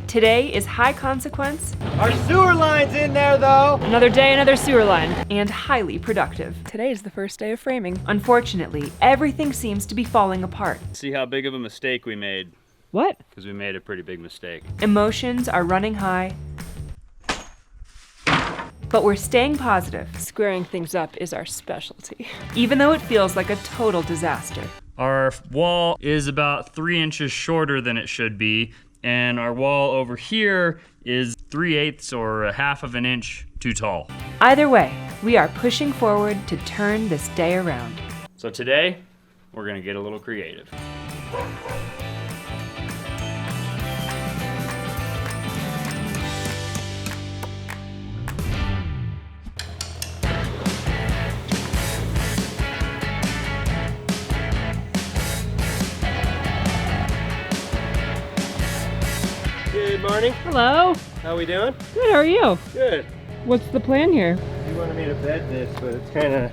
Today is high consequence. Our sewer line's in there though. Another day, another sewer line. And highly productive. Today is the first day of framing. Unfortunately, everything seems to be falling apart. See how big of a mistake we made. What? Because we made a pretty big mistake. Emotions are running high. But we're staying positive. Squaring things up is our specialty. Even though it feels like a total disaster. Our wall is about 3 inches shorter than it should be, and our wall over here is 3/8 or 1/2 of an inch too tall. Either way, we are pushing forward to turn this day around. So today, we're gonna get a little creative. Good morning. Hello. How we doing? Good, how are you? Good. What's the plan here? You wanted me to bed this, but it's kind of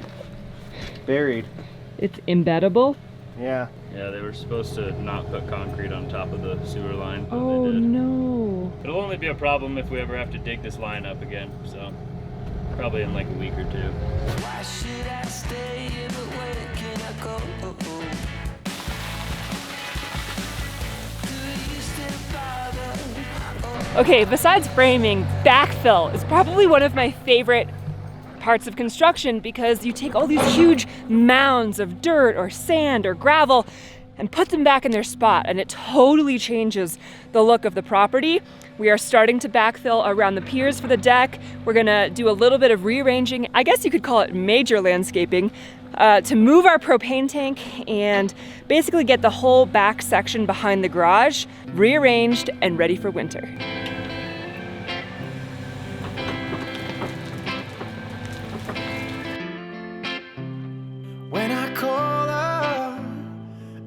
buried. It's embeddable? Yeah. Yeah, they were supposed to not put concrete on top of the sewer line, but Oh they did. no. It'll only be a problem if we ever have to dig this line up again, so probably in like a week or 2. Why should I stay here, but where can I go? Okay, besides framing, backfill is probably one of my favorite parts of construction because you take all these huge mounds of dirt or sand or gravel and put them back in their spot, and it totally changes the look of the property. We are starting to backfill around the piers for the deck. We're gonna do a little bit of rearranging, I guess you could call it major landscaping, to move our propane tank and basically get the whole back section behind the garage rearranged and ready for winter. When I call her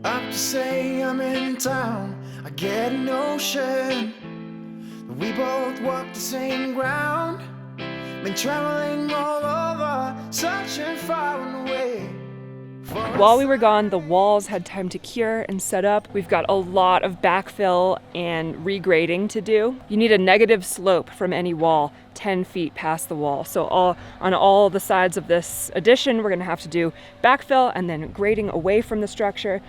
up to say I'm in town, I get a notion that we both walk the same ground. Been traveling all over, searching far and away. While we were gone, the walls had time to cure and set up. We've got a lot of backfill and regrading to do. You need a negative slope from any wall 10 feet past the wall. So on all the sides of this addition, we're gonna have to do backfill and then grading away from the structure.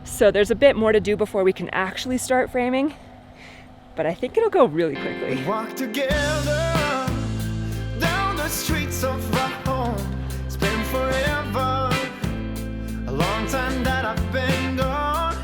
So there's a bit more to do before we can actually start framing, but I think it'll go really quickly. We walk together down the streets of our home. It's been forever, a long time that I've been gone.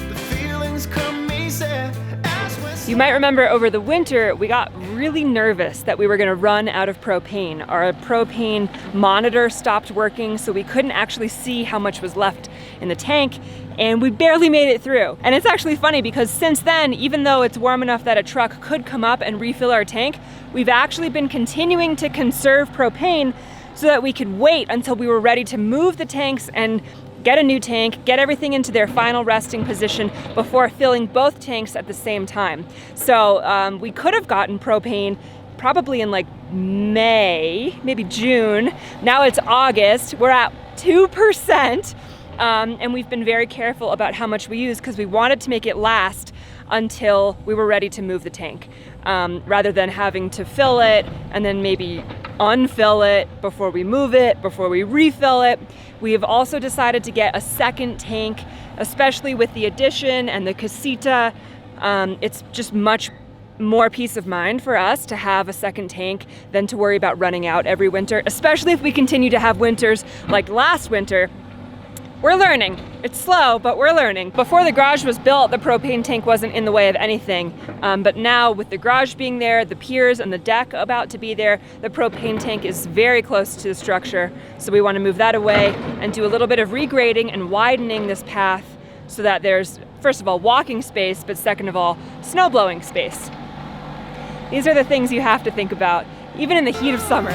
The feelings come easy as we're You might remember over the winter, we got really nervous that we were gonna run out of propane. Our propane monitor stopped working, so we couldn't actually see how much was left in the tank, and we barely made it through. And it's actually funny because since then, even though it's warm enough that a truck could come up and refill our tank, we've actually been continuing to conserve propane so that we could wait until we were ready to move the tanks and get a new tank, get everything into their final resting position before filling both tanks at the same time. So we could have gotten propane probably in like May, maybe June. Now it's August, we're at 2%. And we've been very careful about how much we use because we wanted to make it last until we were ready to move the tank, rather than having to fill it and then maybe unfill it before we move it, before we refill it. We have also decided to get a second tank, especially with the addition and the casita. It's just much more peace of mind for us to have a second tank than to worry about running out every winter, especially if we continue to have winters like last winter. We're learning. It's slow, but we're learning. Before the garage was built, the propane tank wasn't in the way of anything. But now with the garage being there, the piers and the deck about to be there, the propane tank is very close to the structure. So we want to move that away and do a little bit of regrading and widening this path so that there's, first of all, walking space, but second of all, snow blowing space. These are the things you have to think about, even in the heat of summer.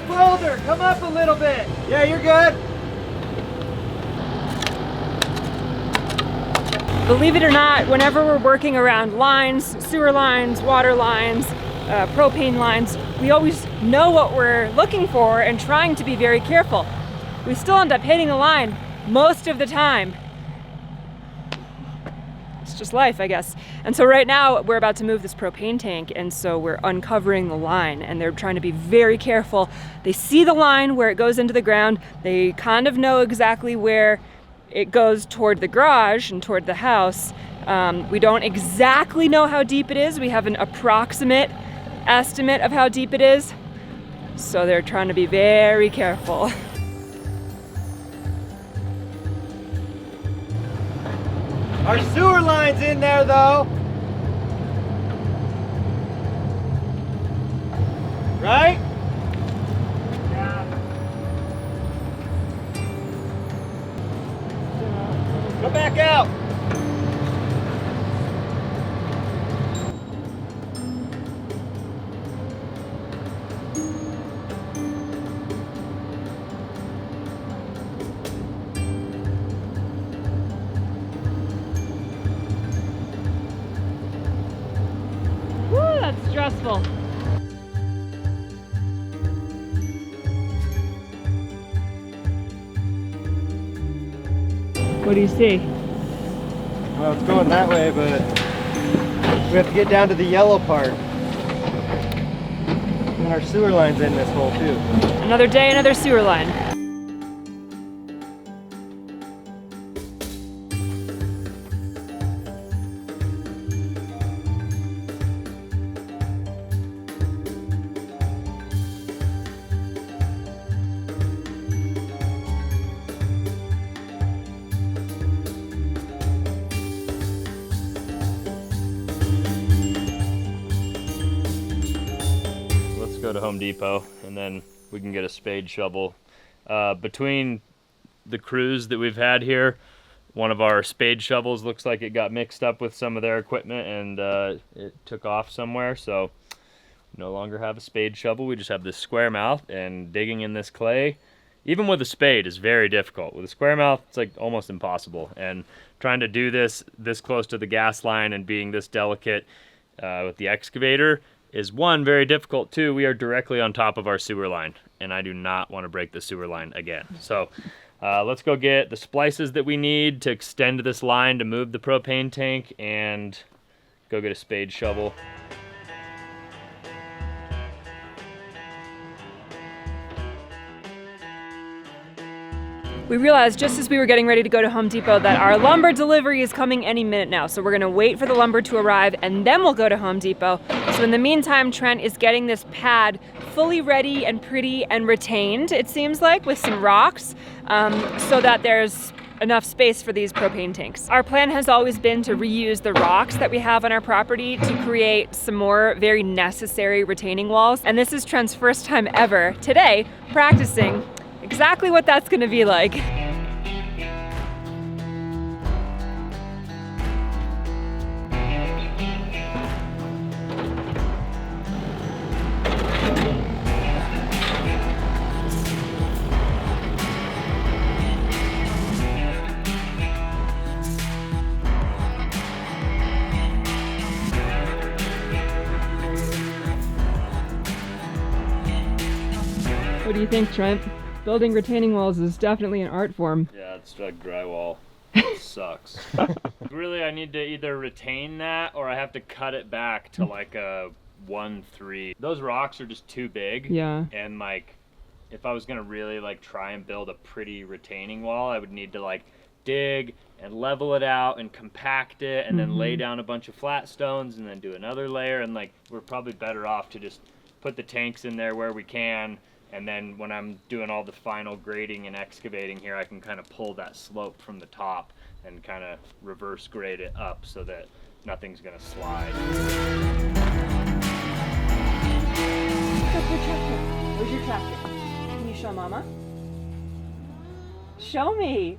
Boulder, come up a little bit. Yeah, you're good. Believe it or not, whenever we're working around lines, sewer lines, water lines, propane lines, we always know what we're looking for and trying to be very careful. We still end up hitting a line most of the time. It's just life, I guess. And so right now we're about to move this propane tank, and so we're uncovering the line, and they're trying to be very careful. They see the line where it goes into the ground. They kind of know exactly where it goes toward the garage and toward the house. We don't exactly know how deep it is. We have an approximate estimate of how deep it is. So they're trying to be very careful. Our sewer line's in there though. Right? Yeah. Go back out. Woo, that's stressful. What do you see? Well, it's going that way, but we have to get down to the yellow part. And our sewer line's in this hole too. Another day, another sewer line. Go to Home Depot and then we can get a spade shovel. Between the crews that we've had here, one of our spade shovels looks like it got mixed up with some of their equipment and it took off somewhere, so we no longer have a spade shovel. We just have this square mouth, and digging in this clay, even with a spade, is very difficult. With a square mouth, it's like almost impossible, and trying to do this close to the gas line and being this delicate with the excavator is, one, very difficult. Two, we are directly on top of our sewer line, and I do not want to break the sewer line again. So let's go get the splices that we need to extend this line to move the propane tank, and go get a spade shovel. We realized just as we were getting ready to go to Home Depot that our lumber delivery is coming any minute now. So we're gonna wait for the lumber to arrive and then we'll go to Home Depot. So in the meantime, Trent is getting this pad fully ready and pretty and retained, it seems like, with some rocks, so that there's enough space for these propane tanks. Our plan has always been to reuse the rocks that we have on our property to create some more very necessary retaining walls. And this is Trent's first time ever today practicing exactly what that's gonna be like. What do you think, Trent? Building retaining walls is definitely an art form. Yeah, it's like drywall. It sucks. Really, I need to either retain that or I have to cut it back to like a 1-3. Those rocks are just too big. Yeah. And like, if I was gonna really like try and build a pretty retaining wall, I would need to like dig and level it out and compact it and then lay down a bunch of flat stones and then do another layer. And like, we're probably better off to just put the tanks in there where we can. And then when I'm doing all the final grading and excavating here, I can kind of pull that slope from the top and kind of reverse grade it up so that nothing's gonna slide. Where's your tractor? Can you show Mama? Show me.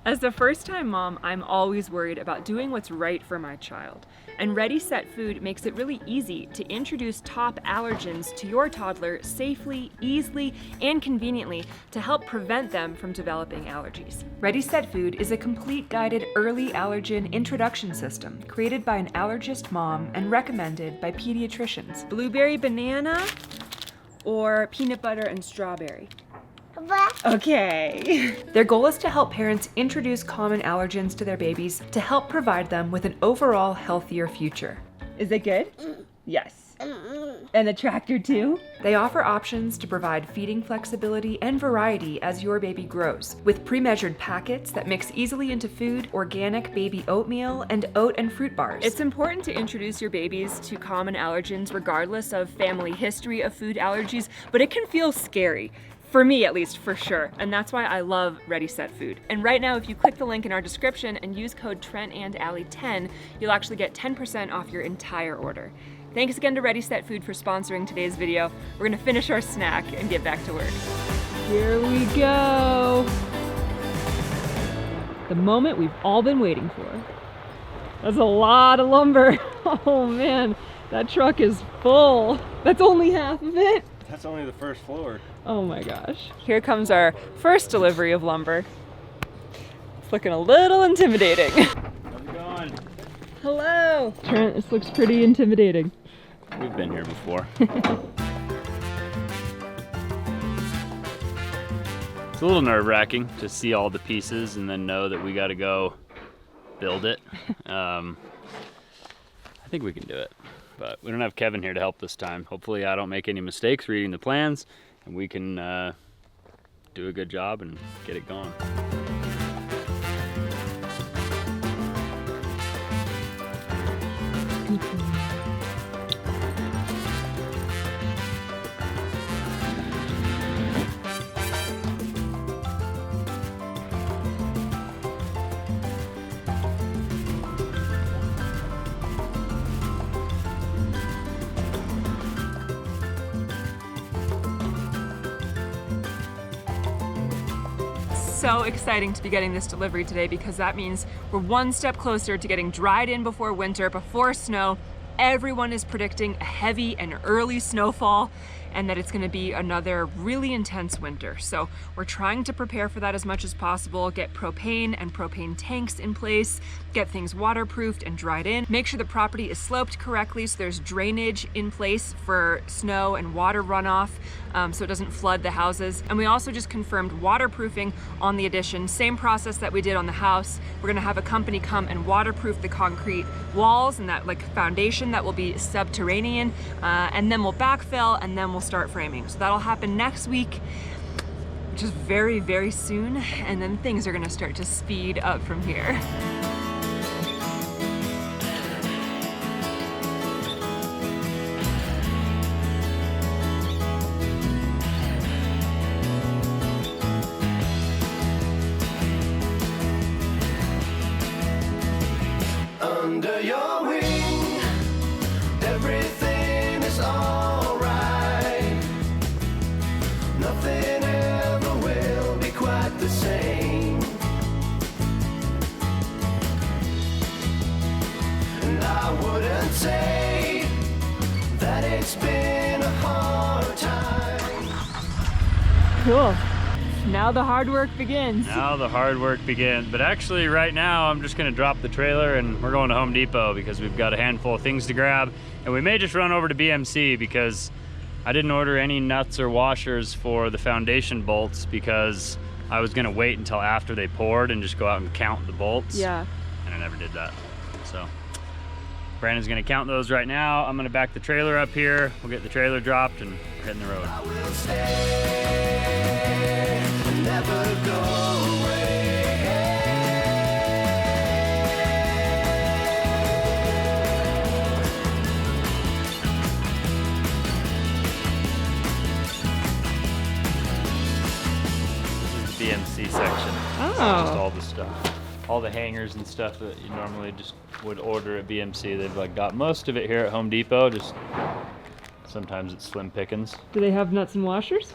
As the first-time mom, I'm always worried about doing what's right for my child. And Ready Set Food makes it really easy to introduce top allergens to your toddler safely, easily, and conveniently to help prevent them from developing allergies. Ready Set Food is a complete guided early allergen introduction system created by an allergist mom and recommended by pediatricians. Blueberry banana or peanut butter and strawberry? Okay. Their goal is to help parents introduce common allergens to their babies to help provide them with an overall healthier future. Is it good? Yes. And the tractor too? They offer options to provide feeding flexibility and variety as your baby grows, with pre-measured packets that mix easily into food, organic baby oatmeal, and oat and fruit bars. It's important to introduce your babies to common allergens regardless of family history of food allergies, but it can feel scary. For me, at least, for sure. And that's why I love Ready Set Food. And right now, if you click the link in our description and use code Trent and Allie 10, you'll actually get 10% off your entire order. Thanks again to Ready Set Food for sponsoring today's video. We're gonna finish our snack and get back to work. Here we go. The moment we've all been waiting for. That's a lot of lumber. Oh man, that truck is full. That's only half of it. That's only the first floor. Oh my gosh. Here comes our first delivery of lumber. It's looking a little intimidating. How's it going? Hello. Trent, this looks pretty intimidating. We've been here before. It's a little nerve-wracking to see all the pieces and then know that we got to go build it. I think we can do it, but we don't have Kevin here to help this time. Hopefully I don't make any mistakes reading the plans and we can do a good job and get it going. So exciting to be getting this delivery today because that means we're one step closer to getting dried in before winter, before snow. Everyone is predicting a heavy and early snowfall and that it's gonna be another really intense winter. So we're trying to prepare for that as much as possible, get propane and propane tanks in place, get things waterproofed and dried in, make sure the property is sloped correctly so there's drainage in place for snow and water runoff so it doesn't flood the houses. And we also just confirmed waterproofing on the addition, same process that we did on the house. We're gonna have a company come and waterproof the concrete walls and that like foundation that will be subterranean, and then we'll backfill and then we'll start framing. So that'll happen next week, which is very, very soon. And then things are gonna start to speed up from here. Under your wing, everything is alright. Nothing ever will be quite the same. And I wouldn't say that it's been a hard time. Cool. Now the hard work begins. Now the hard work begins. But actually right now I'm just gonna drop the trailer and we're going to Home Depot because we've got a handful of things to grab. And we may just run over to BMC because I didn't order any nuts or washers for the foundation bolts because I was gonna wait until after they poured and just go out and count the bolts. Yeah. And I never did that. So Brandon's gonna count those right now. I'm gonna back the trailer up here. We'll get the trailer dropped and we're hitting the road. I will stay, never go away. This is the BMC section. Oh. Just all the stuff. All the hangers and stuff that you normally just would order at BMC. They've like got most of it here at Home Depot. Just sometimes it's slim pickings. Do they have nuts and washers?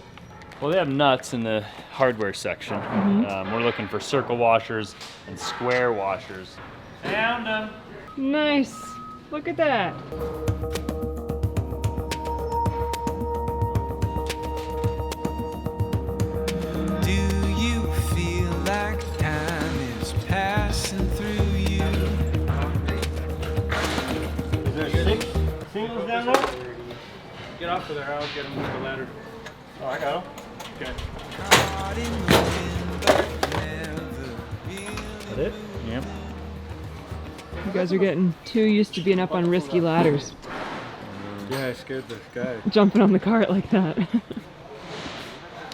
Well, they have nuts in the hardware section. We're looking for circle washers and square washers. Found them. Nice. Look at that. Do you feel like time is passing through you? Is there singles down there? Get off of there, I'll get them with the ladder. Oh, I got them. Okay. Caught in the wind, but never That it? Yep. You guys are getting too used to being up on risky ladders. Yeah, I scared this guy. Jumping on the cart like that.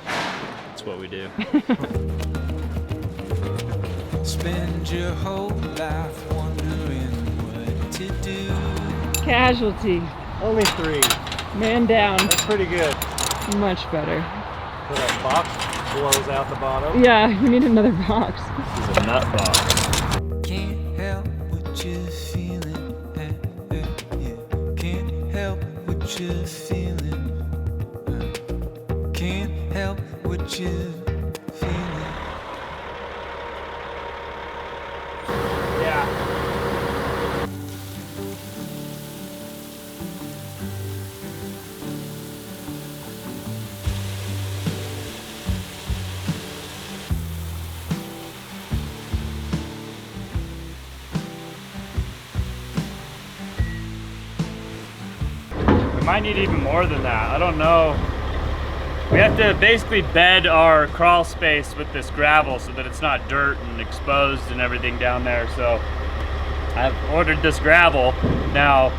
That's what we do. spend your whole life wondering what to do. Casualty. Only 3. Man down. That's pretty good. Much better. So that box blows out the bottom. Yeah, we need another box. This is a nut box. Can't help what you're feeling. Yeah. Can't help what you're feeling. Can't help what you're feeling. Yeah. We might need even more than that. I don't know. We have to basically bed our crawl space with this gravel so that it's not dirt and exposed and everything down there. So I've ordered this gravel. Now,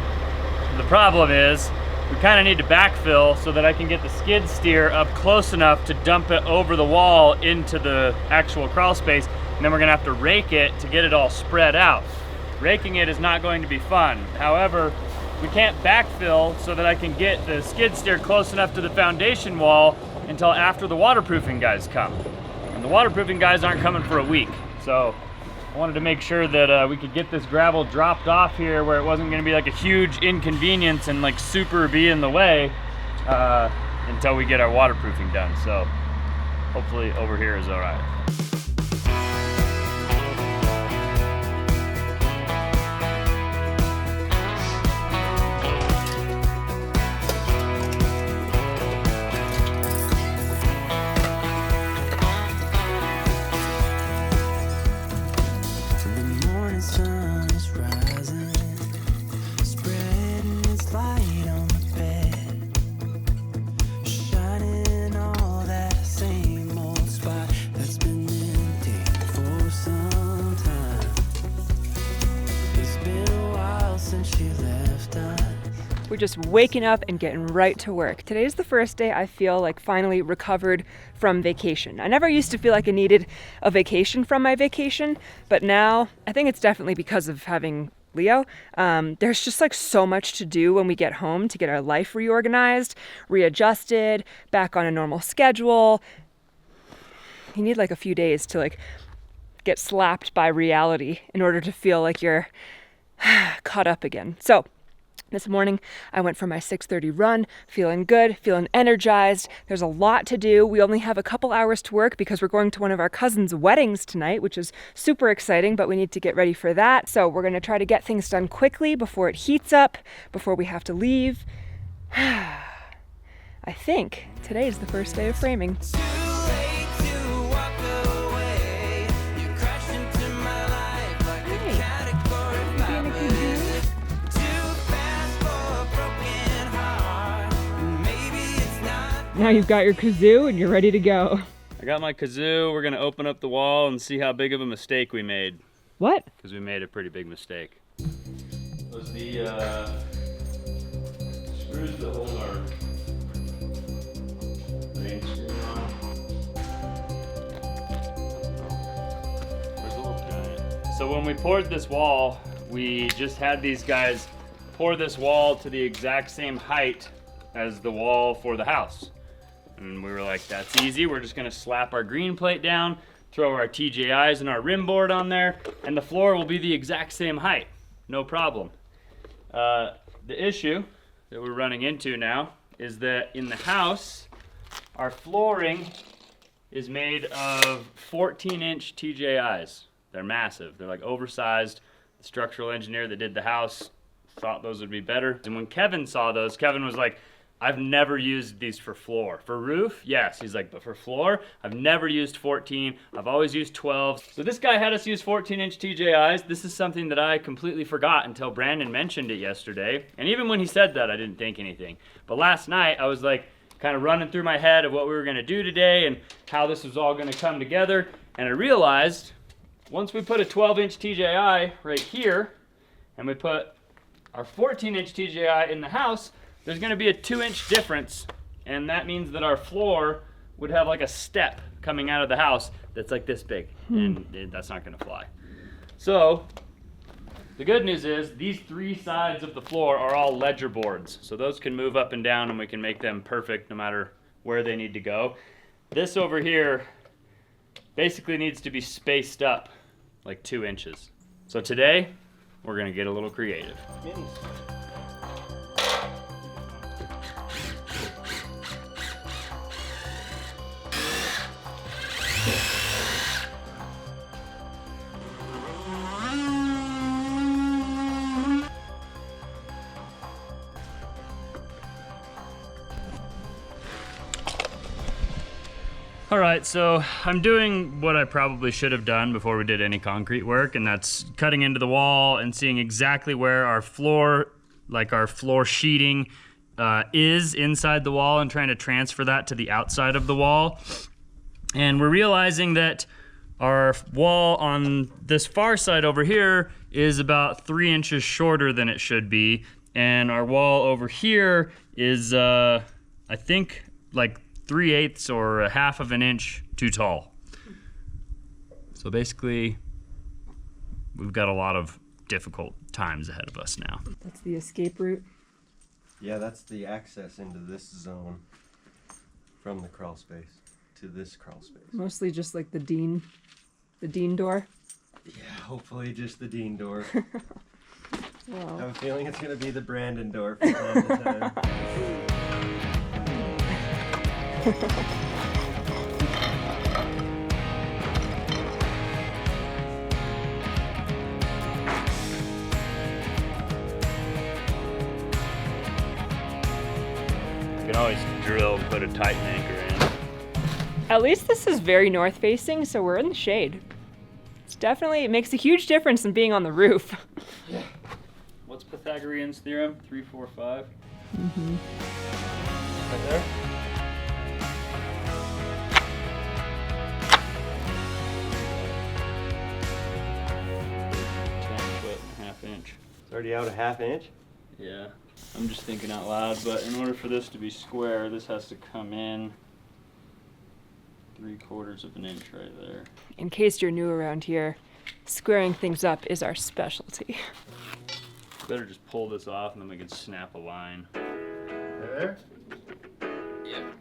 the problem is we kind of need to backfill so that I can get the skid steer up close enough to dump it over the wall into the actual crawl space. And then we're gonna have to rake it to get it all spread out. Raking it is not going to be fun. However, we can't backfill so that I can get the skid steer close enough to the foundation wall until after the waterproofing guys come. And the waterproofing guys aren't coming for a week. So I wanted to make sure that we could get this gravel dropped off here where it wasn't gonna be like a huge inconvenience and like super be in the way until we get our waterproofing done. So hopefully over here is all right. The morning sun is rising, spreading its light on the bed, shining all that same old spot that's been empty for some time. It's been a while since she left us. We're just waking up and getting right to work. Today's the first day I feel like finally recovered from vacation. I never used to feel like I needed a vacation from my vacation, but now I think it's definitely because of having Leo. There's just like so much to do when we get home to get our life reorganized, readjusted, back on a normal schedule. You need like a few days to like get slapped by reality in order to feel like you're caught up again. So this morning, I went for my 6:30 run, feeling good, feeling energized. There's a lot to do. We only have a couple hours to work because we're going to one of our cousins' weddings tonight, which is super exciting, but we need to get ready for that. So we're gonna try to get things done quickly before it heats up, before we have to leave. I think today is the first day of framing. Too late to walk away. You crashed into my life like a category 5 minute. Too fast for a broken heart. Maybe it's not. Now you've got your kazoo and you're ready to go. I got my kazoo. We're gonna open up the wall and see how big of a mistake we made. What? Because we made a pretty big mistake. Was the screws that hold our main screw on? Where's the little giant? So when we poured this wall, we just had these guys pour this wall to the exact same height as the wall for the house. And we were like, that's easy. We're just gonna slap our green plate down, throw our TJIs and our rim board on there, and the floor will be the exact same height. No problem. The issue that we're running into now is that in the house, our flooring is made of 14-inch TJIs. They're massive. They're like oversized. The structural engineer that did the house thought those would be better. And when Kevin saw those, Kevin was like, I've never used these for floor. For roof, yes. He's like, but for floor, I've never used 14. I've always used 12. So this guy had us use 14-inch TJIs. This is something that I completely forgot until Brandon mentioned it yesterday. And even when he said that, I didn't think anything. But last night, I was like kind of running through my head of what we were gonna do today and how this was all gonna come together. And I realized once we put a 12-inch TJI right here and we put our 14-inch TJI in the house, there's gonna be a 2-inch difference, and that means that our floor would have like a step coming out of the house that's like this big, and that's not gonna fly. So, the good news is these 3 sides of the floor are all ledger boards, so those can move up and down and we can make them perfect no matter where they need to go. This over here basically needs to be spaced up like 2 inches. So today, we're gonna get a little creative. All right, so I'm doing what I probably should have done before we did any concrete work, and that's cutting into the wall and seeing exactly where our floor, like our floor sheeting, is inside the wall and trying to transfer that to the outside of the wall. And we're realizing that our wall on this far side over here is about 3 inches shorter than it should be, and our wall over here is, I think, like 3/8 or a half of an inch too tall. So basically, we've got a lot of difficult times ahead of us now. That's the escape route. Yeah, that's the access into this zone from the crawl space to this crawl space. Mostly just like the Dean door. Yeah, hopefully just the Dean door. Wow. I have a feeling it's gonna be the Brandon door from time to time. You can always drill and put a Titan anchor in. At least this is very north facing, so we're in the shade. It makes a huge difference than being on the roof. Yeah. What's Pythagorean's theorem? 3, 4, 5? Mm-hmm. Right there? It's already out a half inch? Yeah, I'm just thinking out loud, but in order for this to be square, this has to come in 3/4 of an inch right there. In case you're new around here, squaring things up is our specialty. Better just pull this off and then we can snap a line. There? Yep.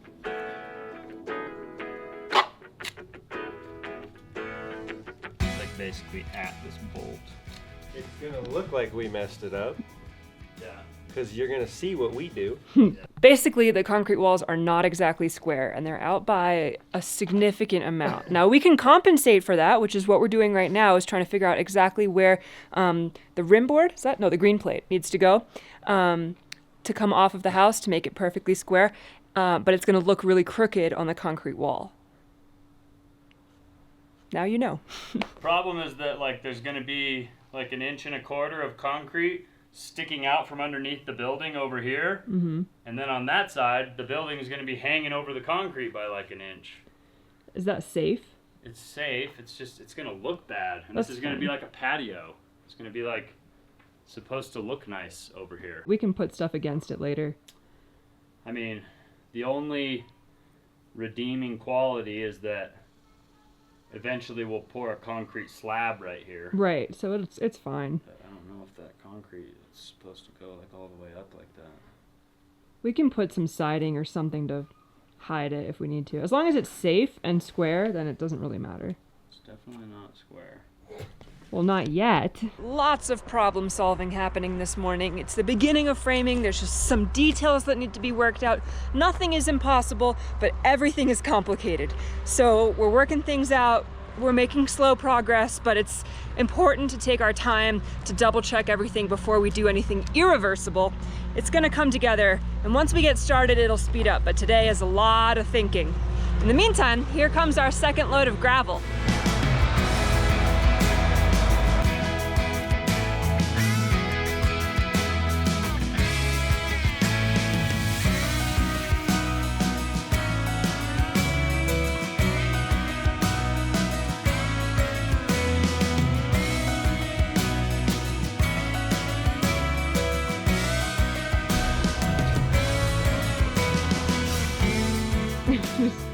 Like basically at this bolt. It's gonna look like we messed it up. Yeah. Because you're gonna see what we do. Basically, the concrete walls are not exactly square, and they're out by a significant amount. Now, we can compensate for that, which is what we're doing right now, is trying to figure out exactly where the rim board, the green plate needs to go to come off of the house to make it perfectly square, but it's gonna look really crooked on the concrete wall. Now you know. Problem is that like there's gonna be like 1.25 inches of concrete sticking out from underneath the building over here. Mm-hmm. And then on that side, the building is going to be hanging over the concrete by like 1 inch. Is that safe? It's safe. It's just, it's going to look bad. And That's this is going to fine. be like a patio. It's going to be like supposed to look nice over here. We can put stuff against it later. I mean, the only redeeming quality is that eventually we'll pour a concrete slab right here. Right, so it's fine. But I don't know if that concrete is supposed to go like all the way up like that. We can put some siding or something to hide it if we need to. As long as it's safe and square, then it doesn't really matter. It's definitely not square. Well, not yet. Lots of problem solving happening this morning. It's the beginning of framing. There's just some details that need to be worked out. Nothing is impossible, but everything is complicated. So we're working things out we're making slow progress, but it's important to take our time to double check everything before we do anything irreversible. It's gonna come together, and once we get started, it'll speed up, but today is a lot of thinking. In the meantime, here comes our second load of gravel.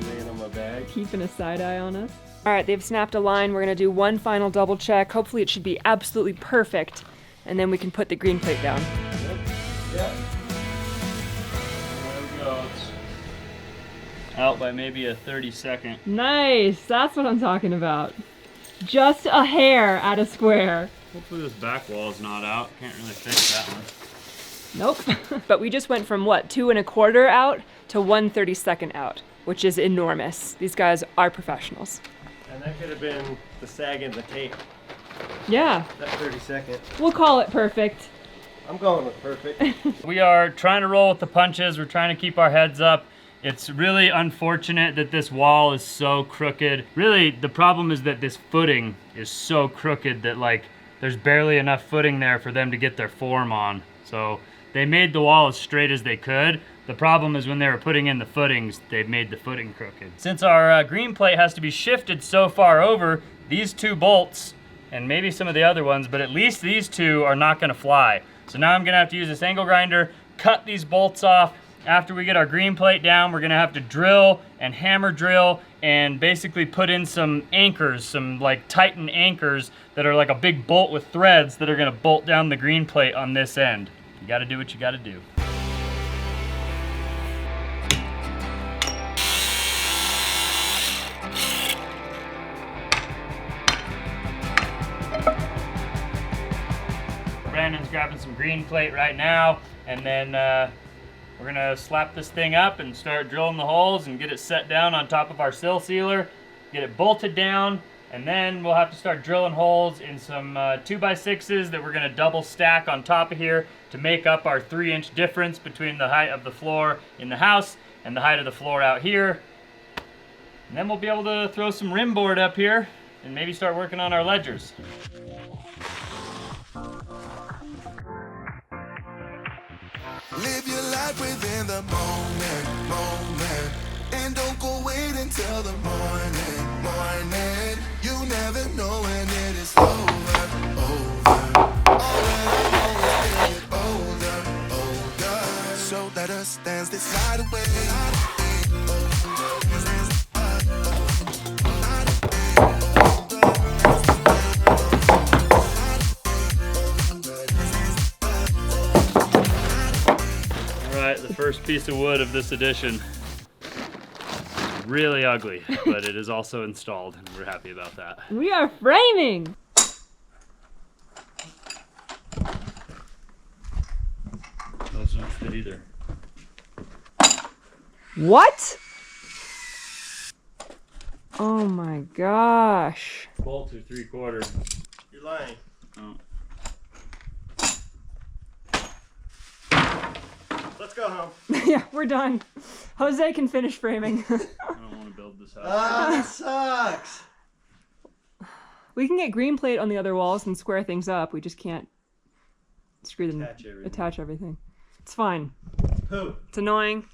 Laying on my bag. Keeping a side eye on us. All right, they've snapped a line. We're gonna do one final double check. Hopefully it should be absolutely perfect, and then we can put the green plate down. Yep. Yeah. There we go. It's out by maybe a 30-second. Nice, that's what I'm talking about. Just a hair at a square. Hopefully this back wall is not out. Can't really fix that one. Nope. But we just went from what, 2 1/4 out to 1/32 out, which is enormous. These guys are professionals. And that could have been the sag in the tape. Yeah, That 30-second. we'll call it perfect. I'm going with perfect. We are trying to roll with the punches. We're trying to keep our heads up. It's really unfortunate that this wall is so crooked. Really, the problem is that this footing is so crooked that like there's barely enough footing there for them to get their form on. So they made the wall as straight as they could. The problem is when they were putting in the footings, they made the footing crooked. Since our green plate has to be shifted so far over, these 2 bolts, and maybe some of the other ones, but at least these 2 are not gonna fly. So now I'm gonna have to use this angle grinder, cut these bolts off. After we get our green plate down, we're gonna have to drill and hammer drill and basically put in some anchors, some like Titan anchors that are like a big bolt with threads that are gonna bolt down the green plate on this end. You gotta do what you gotta do. Brandon's grabbing some green plate right now, and then we're gonna slap this thing up and start drilling the holes and get it set down on top of our sill sealer, get it bolted down, and then we'll have to start drilling holes in some 2x6s that we're gonna double stack on top of here to make up our 3-inch difference between the height of the floor in the house and the height of the floor out here. And then we'll be able to throw some rim board up here and maybe start working on our ledgers. Live your life within the moment, and don't go wait until the morning. You never know when it is over. Already get older. So let us dance this night away. The first piece of wood of this edition. Really ugly, but it is also installed, and we're happy about that. We are framing! Those don't fit either. What? Oh my gosh. Bolts are 3/4. You're lying. Oh. Let's go home. Yeah, we're done. Jose can finish framing. I don't want to build this house. That sucks. We can get green plate on the other walls and square things up. We just can't screw them, attach everything. It's fine. Who? It's annoying.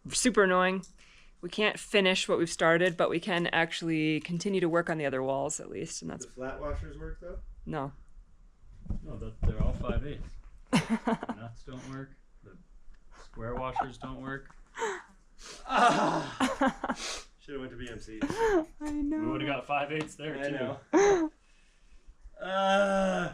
Super annoying. We can't finish what we've started, but we can actually continue to work on the other walls at least, and that's The flat washers work though? no. No, they're all 5/8. The nuts don't work. The square washers don't work. Should have went to BMC. I know. We would have got 5/8 there I too. know.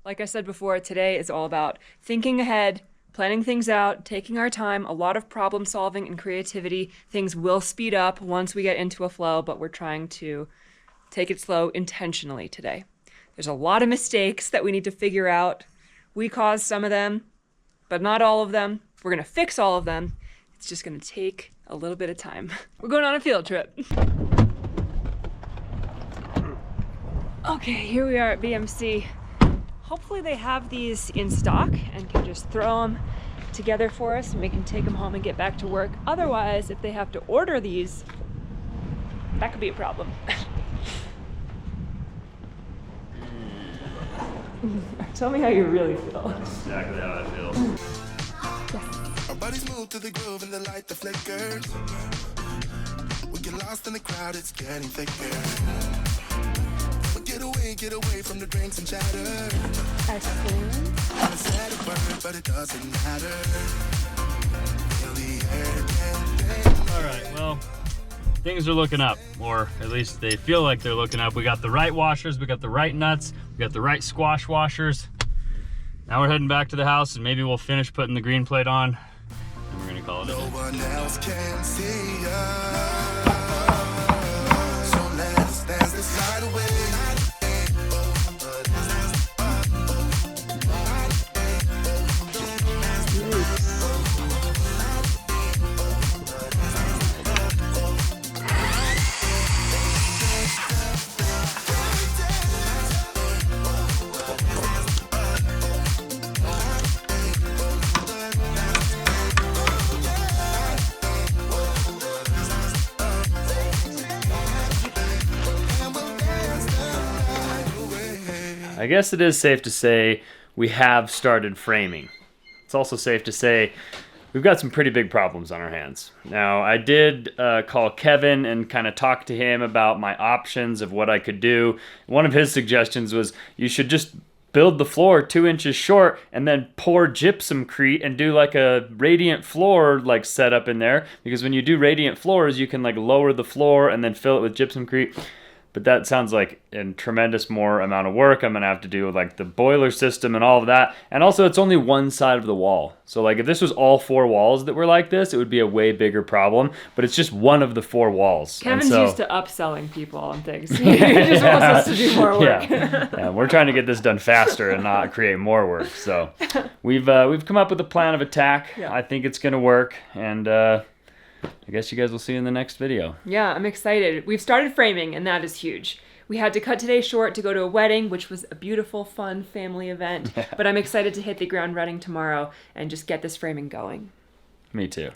Like I said before, today is all about thinking ahead, planning things out, taking our time, a lot of problem solving and creativity. Things will speed up once we get into a flow, but we're trying to take it slow intentionally today. There's a lot of mistakes that we need to figure out. We caused some of them, but not all of them. We're gonna fix all of them. It's just gonna take a little bit of time. We're going on a field trip. Okay, here we are at BMC. Hopefully they have these in stock and can just throw them together for us and we can take them home and get back to work. Otherwise, if they have to order these, that could be a problem. Tell me how you really feel. That's exactly how I feel. Our bodies move to the groove and the light that flickers. We get lost in the crowd, it's getting thicker. But get away from the drinks and chatter. Ice cream. I said a word, but it doesn't matter. Feel the air again. All right, well, things are looking up, or at least they feel like they're looking up. We got the right washers, we got the right nuts, we got the right squash washers. Now we're heading back to the house and maybe we'll finish putting the green plate on and we're gonna call it a No day. one else can see us. So let us dance this night away. I guess it is safe to say we have started framing. It's also safe to say we've got some pretty big problems on our hands. Now, I did call Kevin and kind of talk to him about my options of what I could do. One of his suggestions was you should just build the floor 2 inches short and then pour gypsumcrete and do like a radiant floor like setup in there. Because when you do radiant floors, you can like lower the floor and then fill it with gypsumcrete. But that sounds like a tremendous more amount of work. I'm gonna have to do like the boiler system and all of that. And also it's only one side of the wall. So like if this was all 4 walls that were like this, it would be a way bigger problem. But it's just one of the 4 walls. Kevin's And so, used to upselling people on things. He just wants us to do more work. yeah, we're trying to get this done faster and not create more work. So we've come up with a plan of attack. Yeah. I think it's gonna work. And I guess you guys will see in the next video. Yeah, I'm excited. We've started framing, and that is huge. We had to cut today short to go to a wedding, which was a beautiful, fun family event. But I'm excited to hit the ground running tomorrow and just get this framing going. Me too.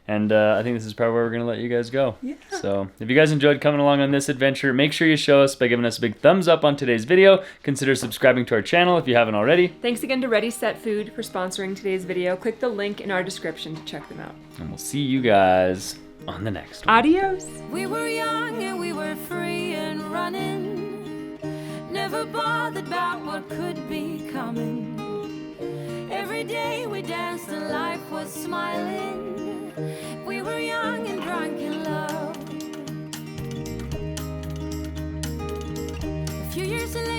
And I think this is probably where we're going to let you guys go. Yeah. So if you guys enjoyed coming along on this adventure, make sure you show us by giving us a big thumbs up on today's video. Consider subscribing to our channel if you haven't already. Thanks again to Ready Set Food for sponsoring today's video. Click the link in our description to check them out. And we'll see you guys on the next one. Adios! We were young and we were free and running, never bothered about what could be coming. Every day we danced and life was smiling. We were young and drunk in love. A few years later